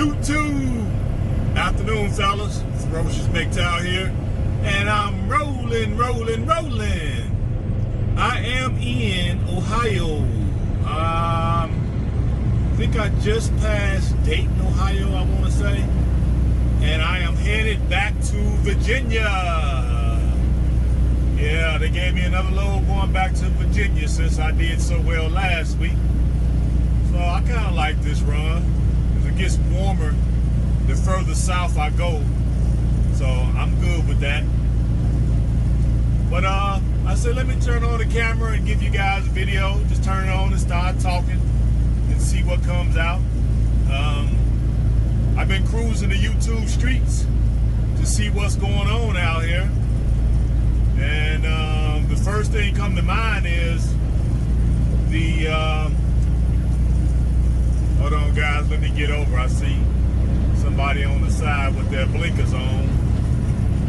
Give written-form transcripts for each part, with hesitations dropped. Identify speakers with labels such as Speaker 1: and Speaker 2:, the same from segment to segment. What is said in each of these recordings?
Speaker 1: YouTube. Afternoon, fellas. It's Ferocious Mgtow here, and I'm rolling. I am in Ohio. I think I just passed Dayton, Ohio, I want to say, and I am headed back to Virginia. Yeah, they gave me another load going back to Virginia since I did so well last week. So I kind of like this run. As it gets warmer, the further south I go. So I'm good with that. But I said, let me turn on the camera and give you guys a video. Just turn it on and start talking and see what comes out. I've been cruising the YouTube streets to see what's going on out here. And the first thing come to mind is the, hold on guys, let me get over. I see somebody on the side with their blinkers on.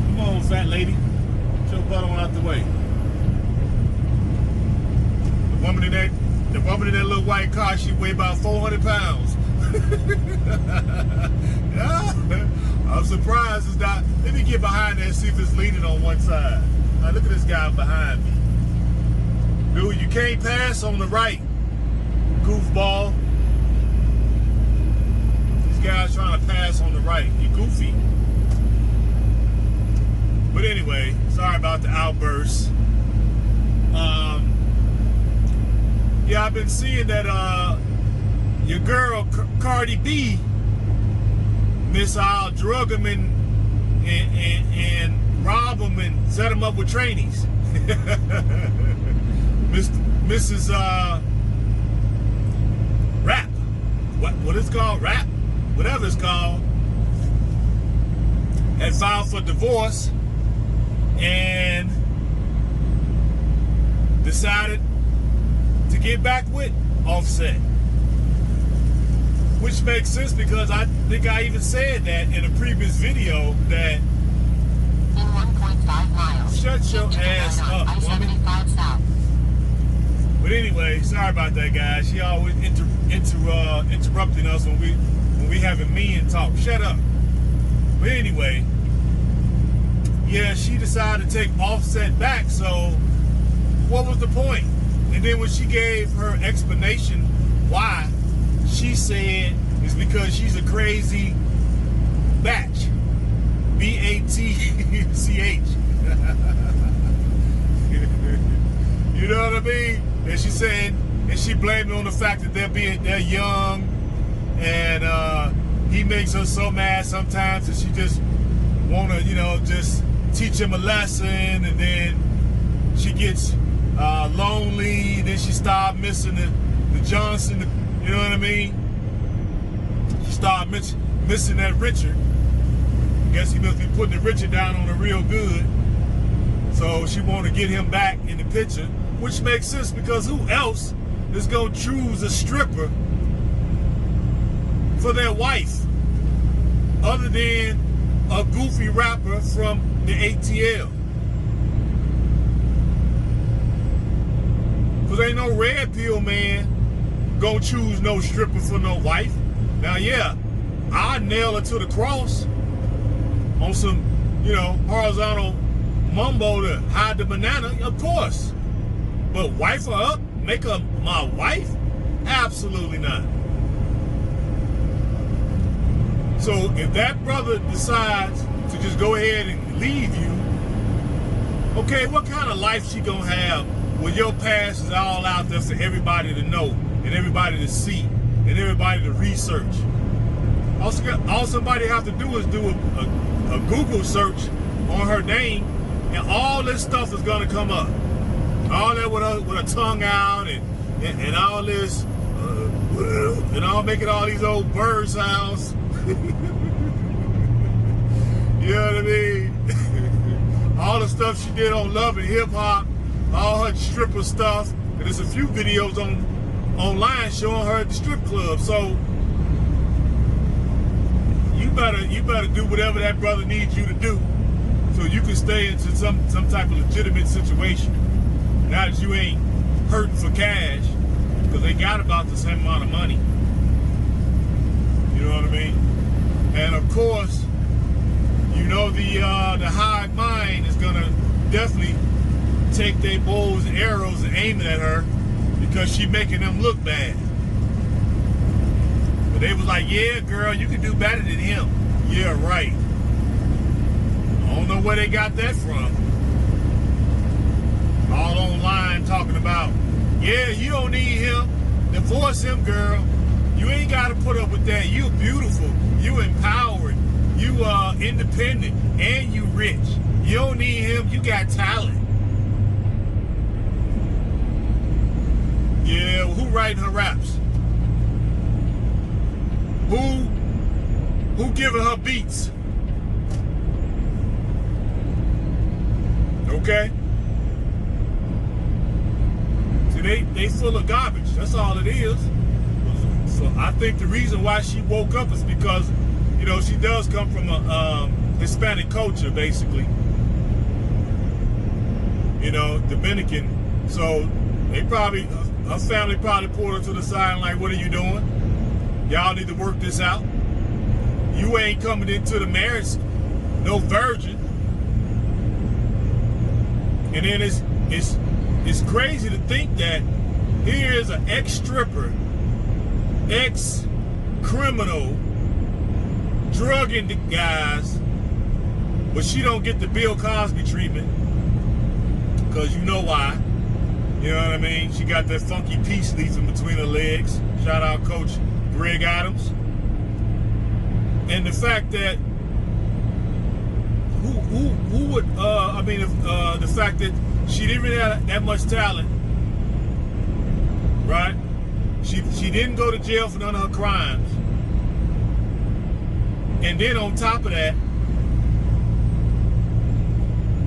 Speaker 1: Come on, fat lady. Get your butt on out the way. The woman in that little white car, she weigh about 400 pounds. I'm surprised it's not. Let me get behind there and see if it's leaning on one side. Now look at this guy behind me. Dude, you can't pass on the right, goofball. This guy's trying to pass on the right. You goofy. But anyway, sorry about the outburst. Yeah, I've been seeing that your girl Cardi B, Miss, I'll drug him and rob him and set him up with trainees. Mrs. Rap, what it's called, Rap, whatever it's called, had filed for divorce and decided to get back with Offset. Which makes sense because I think I even said that in a previous video that
Speaker 2: in 1.5 miles.
Speaker 1: Shut your ass up, woman.
Speaker 2: South.
Speaker 1: But anyway, sorry about that, guys. She always interrupting us when we having men talk. Shut up. But anyway, yeah, she decided to take Offset back. So what was the point? And then when she gave her explanation why, she said it's because she's a crazy batch. B-A-T-C-H. You know what I mean? And she said, and she blamed it on the fact that they're young, and he makes her so mad sometimes that she just wanna, just teach him a lesson, and then she gets lonely, then she started missing the Johnson, you know what I mean? She started missing that Richard. Guess he must be putting the Richard down on her real good. So she wanted to get him back in the picture, which makes sense because who else is gonna choose a stripper for their wife other than a goofy rapper from the ATL? Because ain't no red pill man gonna choose no stripper for no wife. Now, yeah, I nail her to the cross on some, horizontal mumbo to hide the banana, of course. But wife her up, make her my wife? Absolutely not. So if that brother decides to just go ahead and leave you, okay, what kind of life she gonna have when your past is all out there for everybody to know and everybody to see and everybody to research? All somebody have to do is do a Google search on her name, and all this stuff is gonna come up. All that with a tongue out and all this, and I'll make it all these old bird sounds. You know what I mean? All the stuff she did on Love and Hip Hop, all her stripper stuff, and there's a few videos online showing her at the strip club. So you better do whatever that brother needs you to do so you can stay into some type of legitimate situation. Now that you ain't hurting for cash, because they got about the same amount of money. You know what I mean? And of course, you know the hive mind is gonna definitely take their bows and arrows and aim it at her because she making them look bad. But they was like, yeah, girl, you can do better than him. Yeah, right. I don't know where they got that from. All online talking about, yeah, you don't need him. Divorce him, girl. You ain't got to put up with that. You beautiful. You empowered. You independent. And you rich. You don't need him. You got talent. Yeah, who writing her raps? Who giving her beats? Okay? See, they full of garbage. That's all it is. So I think the reason why she woke up is because, you know, she does come from a Hispanic culture, basically. You know, Dominican. So they probably, her family probably pulled her to the side and like, what are you doing? Y'all need to work this out. You ain't coming into the marriage no virgin. And then it's crazy to think that here is an ex-stripper, ex-criminal, drugging the guys, but she don't get the Bill Cosby treatment because you know why. You know what I mean? She got that funky peace leaf in between her legs. Shout out Coach Greg Adams. And the fact that who would the fact that she didn't really have that much talent, right? She didn't go to jail for none of her crimes. And then on top of that,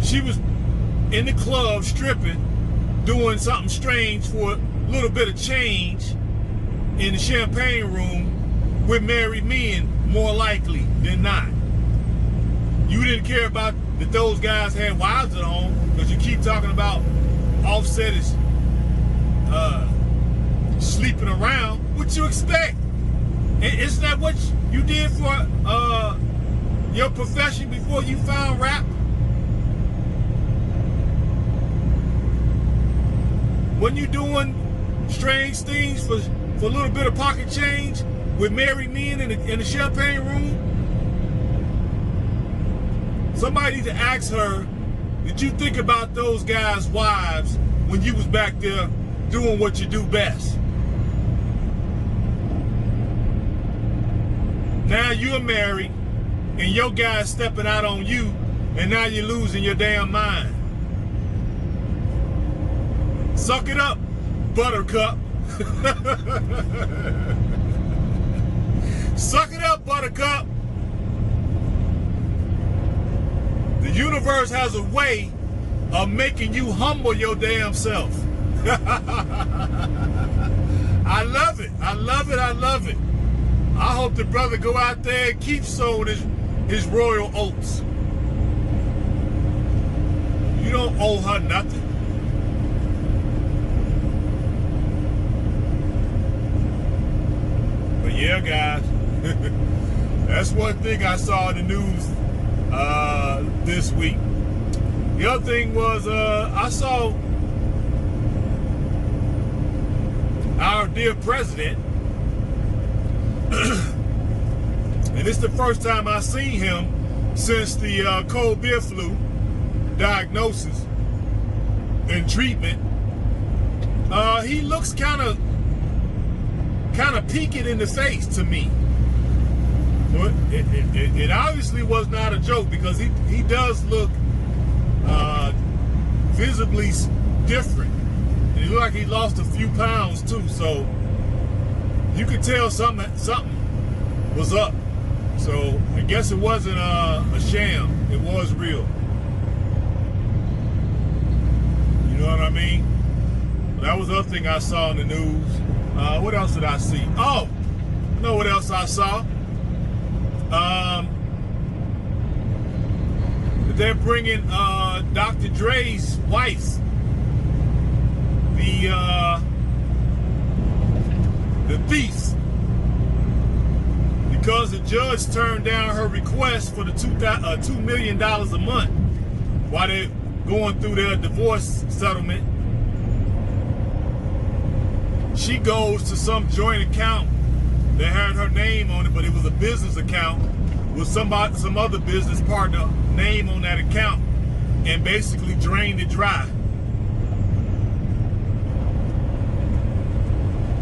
Speaker 1: she was in the club stripping, doing something strange for a little bit of change in the champagne room with married men, more likely than not. You didn't care about that those guys had wives at home because you keep talking about Offset is sleeping around. What you expect? Isn't that what you did for your profession before you found rap? When you doing strange things for a little bit of pocket change with married men in the champagne room? Somebody need to ask her, did you think about those guys' wives when you was back there doing what you do best? Now you're married and your guy's stepping out on you and now you're losing your damn mind. Suck it up, Buttercup. Suck it up, Buttercup. The universe has a way of making you humble your damn self. I love it. I love it. I love it. I hope the brother go out there and keep sowing his royal oats. You don't owe her nothing. But yeah, guys, that's one thing I saw in the news this week. The other thing was I saw our dear president, and it's the first time I've seen him since the cold beer flu diagnosis and treatment. He looks kind of peaked in the face to me. But it obviously was not a joke because he does look visibly different. And he looked like he lost a few pounds too, so you could tell something was up. So I guess it wasn't a sham. It was real. You know what I mean? That was the other thing I saw in the news. What else did I see? Oh, I know what else I saw. They're bringing Dr. Dre's wife, the thief, the because the judge turned down her request for the $2 million a month while they're going through their divorce settlement, she goes to some joint account that had her name on it, but it was a business account with some other business partner name on that account, and basically drained it dry.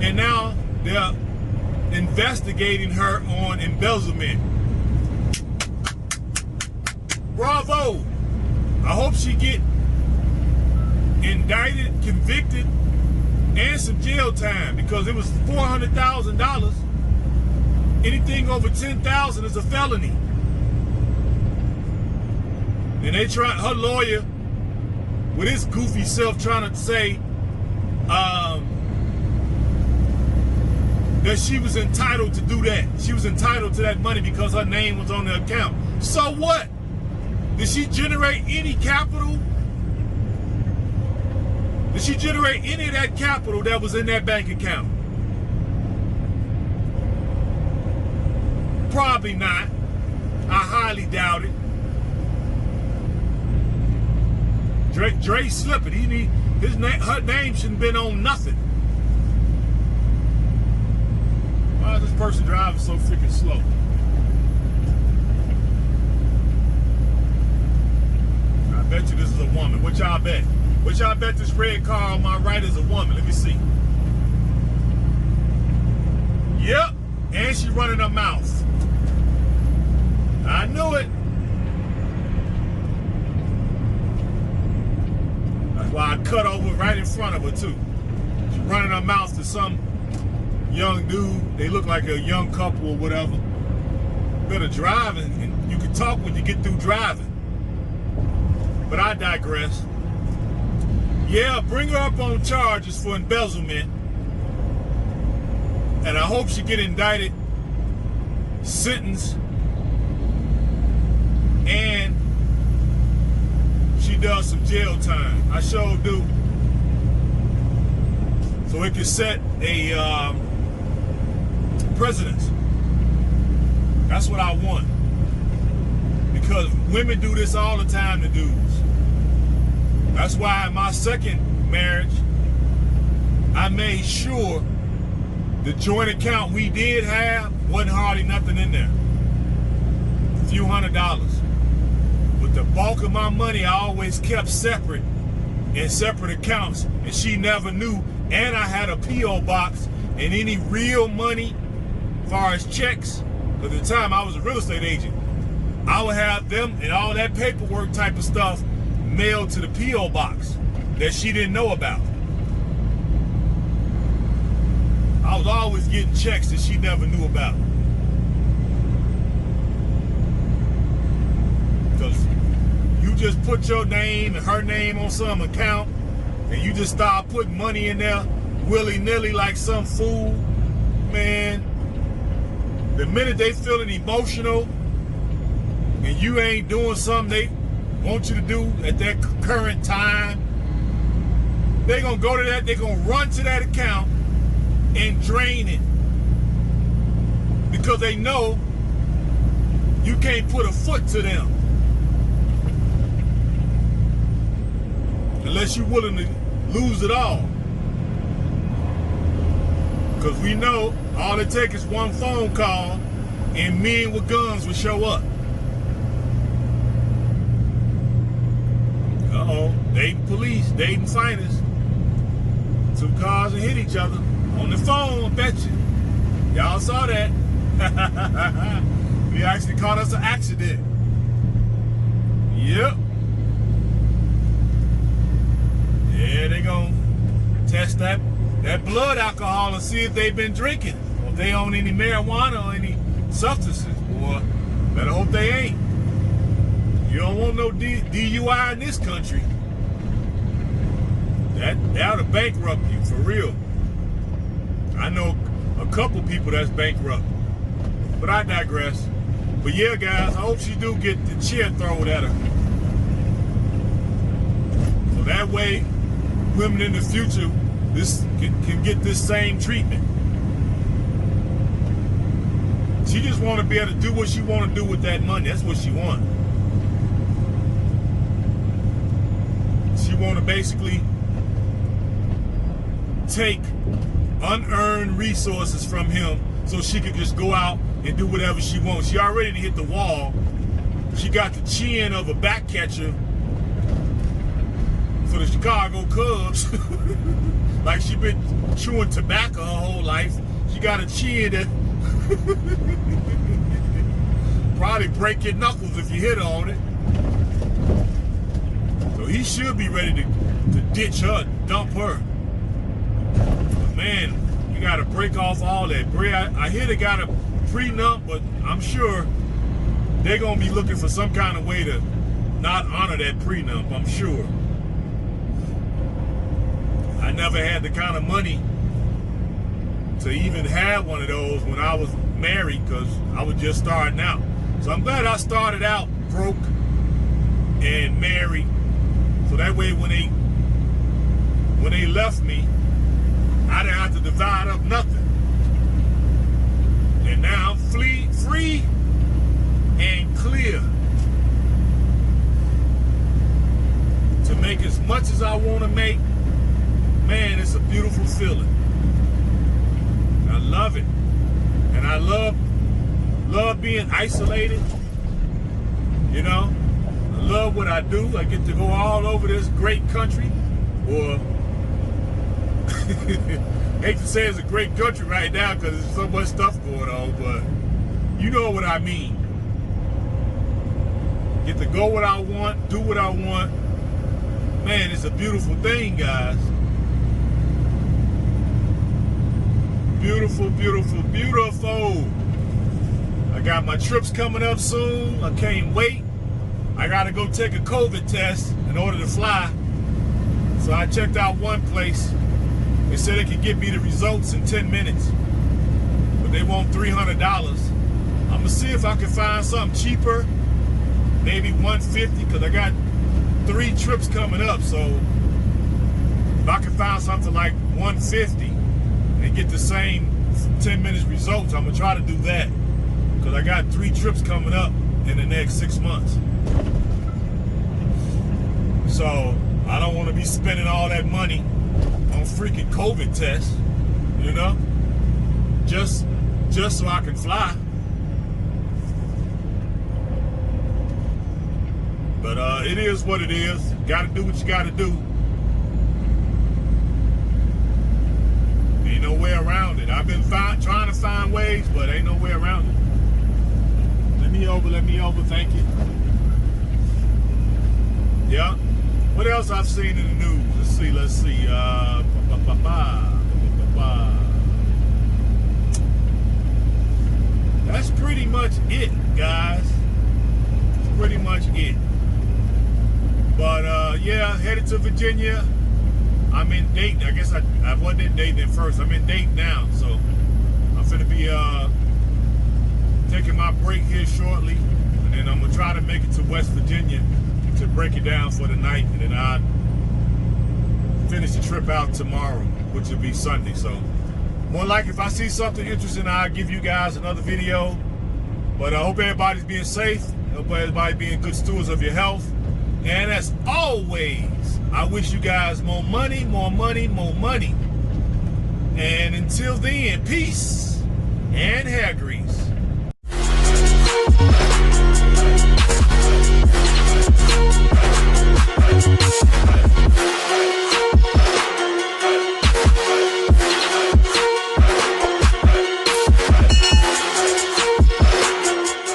Speaker 1: And now they're investigating her on embezzlement. Bravo! I hope she get indicted, convicted, and some jail time, because it was $400,000. Anything over $10,000 is a felony. And they try, her lawyer, with his goofy self, trying to say that she was entitled to do that. She was entitled to that money because her name was on the account. So what? Did she generate any capital? Did she generate any of that capital that was in that bank account? Probably not. I highly doubt it. Dre slipping. Her name shouldn't have been on nothing. Why is this person driving so freaking slow? I bet you this is a woman. What y'all bet? What y'all bet this red car on my right is a woman? Let me see. Yep. And she running her mouth. I knew it. That's why I cut over right in front of her too. She's running her mouth to some young dude. They look like a young couple or whatever. Better drive, and you can talk when you get through driving. But I digress. Yeah, bring her up on charges for embezzlement. And I hope she get indicted, sentenced, and she does some jail time. I sure do. So it can set a precedent. That's what I want. Because women do this all the time to dudes. That's why in my second marriage, I made sure the joint account we did have wasn't hardly nothing in there. A few $100s. But the bulk of my money I always kept separate in separate accounts, and she never knew. And I had a P.O. box, and any real money, as far as checks, at the time I was a real estate agent, I would have them and all that paperwork type of stuff mailed to the P.O. box that she didn't know about. I was always getting checks that she never knew about. Because you just put your name and her name on some account, and you just start putting money in there willy-nilly like some fool, man. The minute they feeling emotional and you ain't doing something they want you to do at that current time, they're going to go to that, they're going to run to that account and drain it. Because they know you can't put a foot to them. Unless you're willing to lose it all. Because we know all it takes is one phone call and men with guns will show up. Uh-oh, dating police, dating fighters. Two cars and hit each other on the phone, I bet you. Y'all saw that. We actually caught us an accident. Yep. Yeah, they gonna test that blood alcohol and see if they've been drinking, or if they on any marijuana or any substances. Boy, better hope they ain't. You don't want no DUI in this country. That'll bankrupt you, for real. I know a couple people that's bankrupt. But I digress. But yeah, guys, I hope she do get the chair thrown at her. So that way, women in the future can get this same treatment. She just want to be able to do what she want to do with that money. That's what she want. She want to basically take unearned resources from him so she could just go out and do whatever she wants. She already hit the wall. She got the chin of a back catcher for the Chicago Cubs. Like she been chewing tobacco her whole life. She got a chin that probably break your knuckles if you hit on it. So he should be ready to ditch her, dump her. But man, you gotta break off all that. I hear they got a prenup, but I'm sure they're gonna be looking for some kind of way to not honor that prenup, I'm sure. I never had the kind of money to even have one of those when I was married, because I was just starting out. So I'm glad I started out broke and married, so that way when they left me, I didn't have to divide up nothing. And now I'm free and clear to make as much as I want to make. Man, it's a beautiful feeling. I love it. And I love being isolated. You know, I love what I do. I get to go all over this great country. Or hate to say it's a great country right now because there's so much stuff going on, but you know what I mean. Get to go what I want, do what I want. Man, it's a beautiful thing, guys. Beautiful, beautiful, beautiful. I got my trips coming up soon. I can't wait. I got to go take a COVID test in order to fly. So I checked out one place. They said they could get me the results in 10 minutes. But they want $300. I'm going to see if I can find something cheaper. Maybe $150, because I got 3 trips coming up. So if I can find something like $150 and get the same 10 minutes results, I'm going to try to do that. Because I got 3 trips coming up in the next 6 months. So I don't want to be spending all that money on freaking COVID tests, you know, just so I can fly. But it is what it is. Got to do what you got to do. Ain't no way around it. I've been trying to find ways, but ain't no way around it. Let me over, thank you. Yeah. What else I've seen in the news? Let's see. That's pretty much it, guys. That's pretty much it. But yeah, headed to Virginia. I'm in Dayton. I guess I wasn't in Dayton at first. I'm in Dayton now, so I'm finna be taking my break here shortly, and then I'm gonna try to make it to West Virginia to break it down for the night, and then I'll finish the trip out tomorrow, which will be Sunday. So more like if I see something interesting, I'll give you guys another video. But I hope everybody's being safe. I hope everybody being good stewards of your health. And as always, I wish you guys more money, more money, more money. And until then, peace and hair grease.